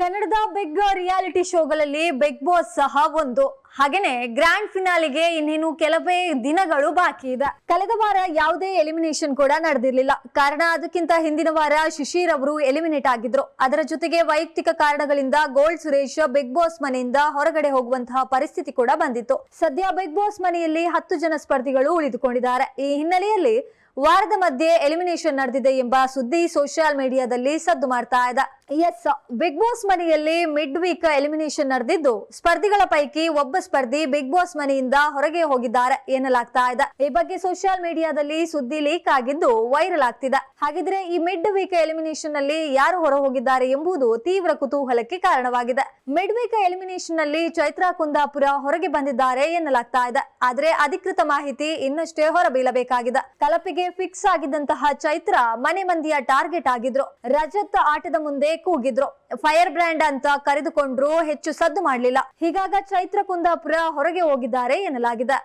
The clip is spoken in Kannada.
ಕನ್ನಡದ ಬಿಗ್ ರಿಯಾಲಿಟಿ ಶೋಗಳಲ್ಲಿ ಬಿಗ್ ಬಾಸ್ ಸಹ ಒಂದು. ಹಾಗೇನೆ ಗ್ರ್ಯಾಂಡ್ ಫಿನಾಲಿಗೆ ಇನ್ನೇನು ಕೆಲವೇ ದಿನಗಳು ಬಾಕಿ ಇದೆ. ಕಳೆದ ವಾರ ಯಾವುದೇ ಎಲಿಮಿನೇಷನ್ ಕೂಡ ನಡೆದಿರಲಿಲ್ಲ. ಕಾರಣ ಅದಕ್ಕಿಂತ ಹಿಂದಿನ ವಾರ ಶಿಶಿರ್ ಅವರು ಎಲಿಮಿನೇಟ್ ಆಗಿದ್ರು. ಅದರ ಜೊತೆಗೆ ವೈಯಕ್ತಿಕ ಕಾರಣಗಳಿಂದ ಗೋಲ್ಡ್ ಸುರೇಶ್ ಬಿಗ್ ಬಾಸ್ ಮನೆಯಿಂದ ಹೊರಗಡೆ ಹೋಗುವಂತಹ ಪರಿಸ್ಥಿತಿ ಕೂಡ ಬಂದಿತ್ತು. ಸದ್ಯ ಬಿಗ್ ಬಾಸ್ ಮನೆಯಲ್ಲಿ 10 ಜನ ಸ್ಪರ್ಧಿಗಳು ಉಳಿದುಕೊಂಡಿದ್ದಾರೆ. ಈ ಹಿನ್ನೆಲೆಯಲ್ಲಿ ವಾರದ ಮಧ್ಯೆ ಎಲಿಮಿನೇಷನ್ ನಡೆದಿದೆ ಎಂಬ ಸುದ್ದಿ ಸೋಷಿಯಲ್ ಮೀಡಿಯಾದಲ್ಲಿ ಸದ್ದು ಮಾಡ್ತಾ ಇದೆ. ಎಸ್, ಬಿಗ್ ಬಾಸ್ ಮನೆಯಲ್ಲಿ ಮಿಡ್ ವೀಕ್ ಎಲಿಮಿನೇಷನ್ ನಡೆದಿದ್ದು, ಸ್ಪರ್ಧಿಗಳ ಪೈಕಿ ಒಬ್ಬ ಸ್ಪರ್ಧಿ ಬಿಗ್ ಬಾಸ್ ಮನೆಯಿಂದ ಹೊರಗೆ ಹೋಗಿದ್ದಾರೆ ಎನ್ನಲಾಗ್ತಾ ಇದೆ. ಈ ಬಗ್ಗೆ ಸೋಷಿಯಲ್ ಮೀಡಿಯಾದಲ್ಲಿ ಸುದ್ದಿ ಲೀಕ್ ಆಗಿದ್ದು ವೈರಲ್ ಆಗ್ತಿದೆ. ಹಾಗಿದ್ರೆ ಈ ಮಿಡ್ ವೀಕ್ ಎಲಿಮಿನೇಷನ್ ನಲ್ಲಿ ಯಾರು ಹೊರ ಹೋಗಿದ್ದಾರೆ ಎಂಬುದು ತೀವ್ರ ಕುತೂಹಲಕ್ಕೆ ಕಾರಣವಾಗಿದೆ. ಮಿಡ್ ವೀಕ್ ಎಲಿಮಿನೇಷನ್ ನಲ್ಲಿ ಚೈತ್ರಾ ಕುಂದಾಪುರ ಹೊರಗೆ ಬಂದಿದ್ದಾರೆ ಎನ್ನಲಾಗ್ತಾ ಇದೆ. ಆದ್ರೆ ಅಧಿಕೃತ ಮಾಹಿತಿ ಇನ್ನಷ್ಟೇ ಹೊರಬೀಳಬೇಕಾಗಿದೆ. ಕಲಪಿಗೆ ಫಿಕ್ಸ್ ಆಗಿದ್ದಂತಹ ಚೈತ್ರ ಮನೆ ಮಂದಿಯ ಟಾರ್ಗೆಟ್ ಆಗಿದ್ರು. ರಜತ್ ಆಟದ ಮುಂದೆ ಕೂಗಿದ್ರು. ಫೈರ್ ಬ್ರ್ಯಾಂಡ್ ಅಂತ ಕರೆದುಕೊಂಡ್ರು, ಹೆಚ್ಚು ಸದ್ದು ಮಾಡಲಿಲ್ಲ. ಹೀಗಾಗಿ ಚೈತ್ರ ಕುಂದಾಪುರ ಹೊರಗೆ ಹೋಗಿದ್ದಾರೆ ಎನ್ನಲಾಗಿದೆ.